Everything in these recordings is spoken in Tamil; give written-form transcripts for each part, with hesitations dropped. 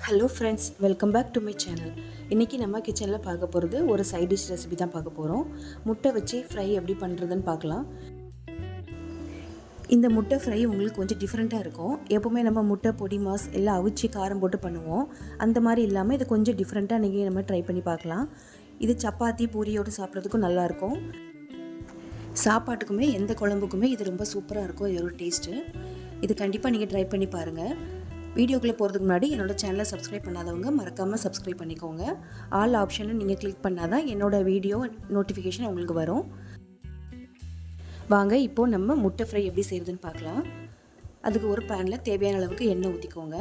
Hello friends, welcome back to my channel. இன்றைக்கி நம்ம கிச்சனில் பார்க்க போகிறது ஒரு சைட் டிஷ் ரெசிபி தான் பார்க்க போகிறோம். முட்டை வச்சு ஃப்ரை எப்படி பண்ணுறதுன்னு பார்க்கலாம். இந்த முட்டை ஃப்ரை உங்களுக்கு கொஞ்சம் டிஃப்ரெண்ட்டாக இருக்கும். எப்போவுமே நம்ம முட்டை பொடி மாஸ் எல்லாம் அவிச்சு காரம் போட்டு பண்ணுவோம். அந்த மாதிரி இல்லாமல் இது கொஞ்சம் டிஃப்ரெண்ட்டாக இன்றைக்கி நம்ம ட்ரை பண்ணி பார்க்கலாம். இது சப்பாத்தி பூரியோடு சாப்பிட்றதுக்கும் நல்லாயிருக்கும். சாப்பாட்டுக்குமே எந்த குழம்புக்குமே இது ரொம்ப சூப்பராக இருக்கும். இதோட டேஸ்ட்டு இது கண்டிப்பாக நீங்கள் ட்ரை பண்ணி பாருங்கள். வீடியோக்குள்ளே போகிறதுக்கு முன்னாடி என்னோடய சேனலை சப்ஸ்கிரைப் பண்ணாதவங்க மறக்காமல் சப்ஸ்கிரைப் பண்ணிக்கோங்க. ஆல் ஆப்ஷனை நீங்கள் கிளிக் பண்ணால் தான் என்னோடய வீடியோ நோட்டிஃபிகேஷன் உங்களுக்கு வரும். வாங்க இப்போது நம்ம முட்டை ஃப்ரை எப்படி செய்கிறதுன்னு பார்க்கலாம். அதுக்கு ஒரு பேனில் தேவையான அளவுக்கு எண்ணெய் ஊற்றிக்கோங்க.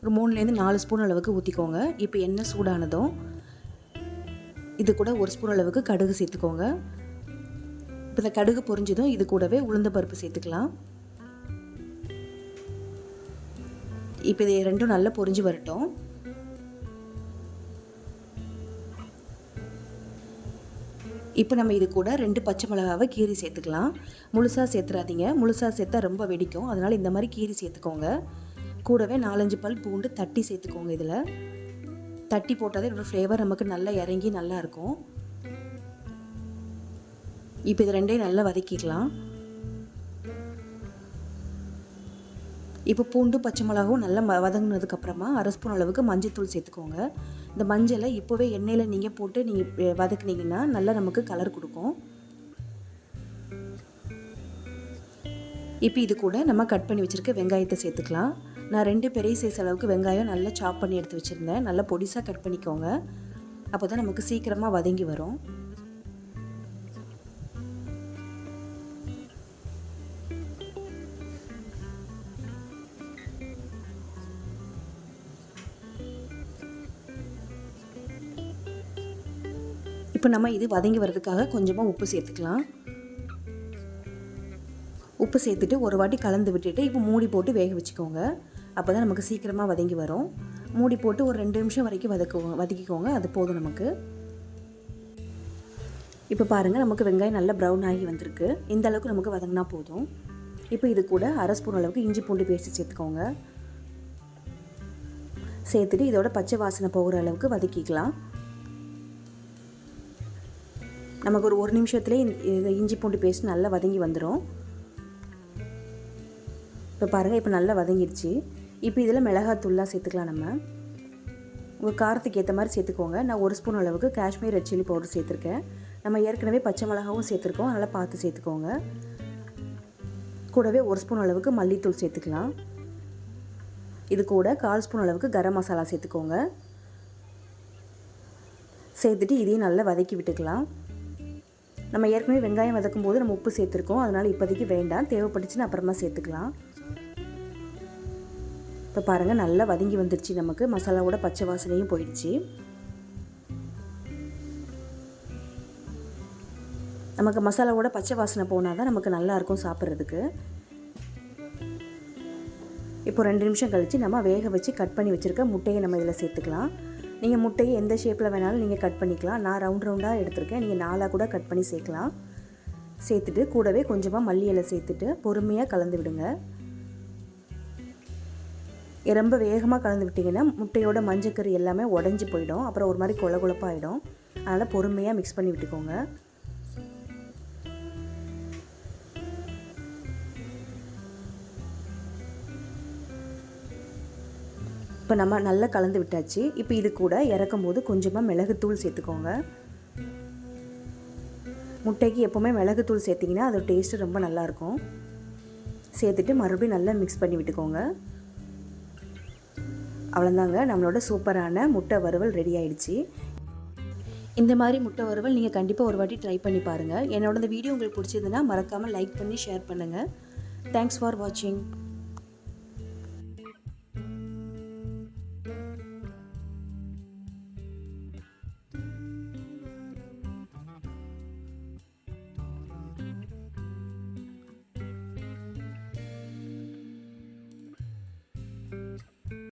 ஒரு 3-4 ஸ்பூன் அளவுக்கு ஊற்றிக்கோங்க. இப்போ எண்ணெய் சூடானதும் இது கூட 1 ஸ்பூன் அளவுக்கு கடுகு சேர்த்துக்கோங்க. இப்போ இந்த கடுகு பொரிஞ்சதும் இது கூடவே உளுந்த பருப்பு சேர்த்துக்கலாம். இப்போ இது ரெண்டும் நல்லா பொரிஞ்சு வரட்டும். இப்போ நம்ம இது கூட 2 பச்சை மிளகாவை கீரி சேர்த்துக்கலாம். முழுசாக சேர்த்துறாதீங்க, முழுசாக சேர்த்தா ரொம்ப வெடிக்கும். அதனால் இந்த மாதிரி கீரி சேர்த்துக்கோங்க. கூடவே 4-5 பல் பூண்டு தட்டி சேர்த்துக்கோங்க. இதில் தட்டி போட்டாலே இதோட ஃப்ளேவர் நமக்கு நல்லா இறங்கி நல்லாயிருக்கும். இப்போ இது ரெண்டையும் நல்லா வதக்கிக்கலாம். இப்போ பூண்டு பச்சை மிளகாவும் நல்லா வதங்கினதுக்கப்புறமா 1/2 ஸ்பூன் அளவுக்கு மஞ்சள் சேர்த்துக்கோங்க. இந்த மஞ்சளை இப்போவே எண்ணெயில் நீங்கள் போட்டு நீங்கள் வதக்குனீங்கன்னா நல்லா நமக்கு கலர் கொடுக்கும். இப்போ இது கூட நம்ம கட் பண்ணி வச்சுருக்க வெங்காயத்தை சேர்த்துக்கலாம். நான் 2 பெரிய சைஸ் அளவுக்கு வெங்காயம் நல்லா சாப் பண்ணி எடுத்து வச்சுருந்தேன். நல்லா பொடிசாக கட் பண்ணிக்கோங்க. அப்போ தான் நமக்கு சீக்கிரமாக வதங்கி வரும். இப்போ நம்ம இது வதங்கி வர்றதுக்காக கொஞ்சமாக உப்பு சேர்த்துக்கலாம். உப்பு சேர்த்துட்டு ஒரு வாட்டி கலந்து விட்டுட்டு இப்போ மூடி போட்டு வேக வச்சுக்கோங்க. அப்போ தான் நமக்கு சீக்கிரமாக வதங்கி வரும். மூடி போட்டு ஒரு 2 நிமிஷம் வரைக்கும் வதக்கிக்கோங்க. அது போதும் நமக்கு. இப்போ பாருங்கள், நமக்கு வெங்காயம் நல்லா ப்ரௌன் ஆகி வந்திருக்கு. இந்த அளவுக்கு நமக்கு வதங்கினா போதும். இப்போ இது கூட 1/2 ஸ்பூன் அளவுக்கு இஞ்சி பூண்டு பேஸ்ட் சேர்த்துக்கோங்க. சேர்த்துட்டு இதோட பச்சை வாசனை போகிற அளவுக்கு வதக்கிக்கலாம். நமக்கு ஒரு நிமிஷத்துலேயே இந்த இஞ்சி பூண்டு பேஸ்ட் நல்லா வதங்கி வந்துடும். இப்போ பாருங்கள், இப்போ நல்லா வதங்கிடுச்சு. இப்போ இதில் மிளகாத்தூள்லாம் சேர்த்துக்கலாம். நம்ம உங்கள் காரத்துக்கு ஏற்ற மாதிரி சேர்த்துக்கோங்க. நான் 1 ஸ்பூன் அளவுக்கு காஷ்மீர் ரெட் சில்லி பவுடர் சேர்த்துருக்கேன். நம்ம ஏற்கனவே பச்சை மிளகாவும் சேர்த்துருக்கோம், நல்லா பார்த்து சேர்த்துக்கோங்க. கூடவே 1 ஸ்பூன் அளவுக்கு மல்லித்தூள் சேர்த்துக்கலாம். இது கூட 1/4 ஸ்பூன் அளவுக்கு கரம் மசாலா சேர்த்துக்கோங்க. சேர்த்துட்டு இதையும் நல்லா வதக்கி விட்டுக்கலாம். நம்ம ஏற்கனவே வெங்காயம் வதக்கும் போது நம்ம உப்பு சேர்த்துருக்கோம், அதனால் இப்போதைக்கு வேண்டாம். தேவைப்பட்டுச்சுன்னு அப்புறமா சேர்த்துக்கலாம். இப்போ பாருங்கள், நல்லா வதங்கி வந்துடுச்சு. நமக்கு மசாலாவோட பச்சை வாசனையும் போயிடுச்சு. நமக்கு மசாலாவோட பச்சை வாசனை போனால் தான் நமக்கு நல்லாயிருக்கும் சாப்பிட்றதுக்கு. இப்போ 2 நிமிஷம் கழித்து நம்ம வேக வச்சு கட் பண்ணி வச்சுருக்க முட்டையை நம்ம இதில் சேர்த்துக்கலாம். நீங்கள் முட்டையை எந்த ஷேப்பில் வேணாலும் நீங்கள் கட் பண்ணிக்கலாம். நான் ரவுண்டாக எடுத்திருக்கேன். நீங்கள் 4 கூட கட் பண்ணி சேர்க்கலாம். சேர்த்துட்டு கூடவே கொஞ்சமாக மல்லி இலை சேர்த்துட்டு பொறுமையாக கலந்து விடுங்க. ரொம்ப வேகமாக கலந்து விட்டிங்கன்னா முட்டையோட மஞ்சக்கரு எல்லாமே உடஞ்சி போயிடும். அப்புறம் ஒரு மாதிரி கொல கொலப்பாகிடும். அதனால் பொறுமையாக மிக்ஸ் பண்ணி விட்டுக்கோங்க. இப்போ நம்ம நல்லா கலந்து விட்டாச்சு. இப்போ இது கூட இறக்கும் போது கொஞ்சமாக மிளகுத்தூள் சேர்த்துக்கோங்க. முட்டைக்கு எப்போவுமே மிளகுத்தூள் சேர்த்திங்கன்னா அதோட டேஸ்ட்டு ரொம்ப நல்லாயிருக்கும். சேர்த்துட்டு மறுபடியும் நல்லா மிக்ஸ் பண்ணி விட்டுக்கோங்க. அவ்வளோதாங்க, நம்மளோட சூப்பரான முட்டை வறுவல் ரெடி ஆகிடுச்சு. இந்த மாதிரி முட்டை வறுவல் நீங்கள் கண்டிப்பாக ஒரு வாட்டி ட்ரை பண்ணி பாருங்கள். என்னோட இந்த வீடியோ உங்களுக்கு பிடிச்சிருந்துன்னா மறக்காமல் லைக் பண்ணி ஷேர் பண்ணுங்கள். தேங்க்ஸ் ஃபார் வாட்சிங்.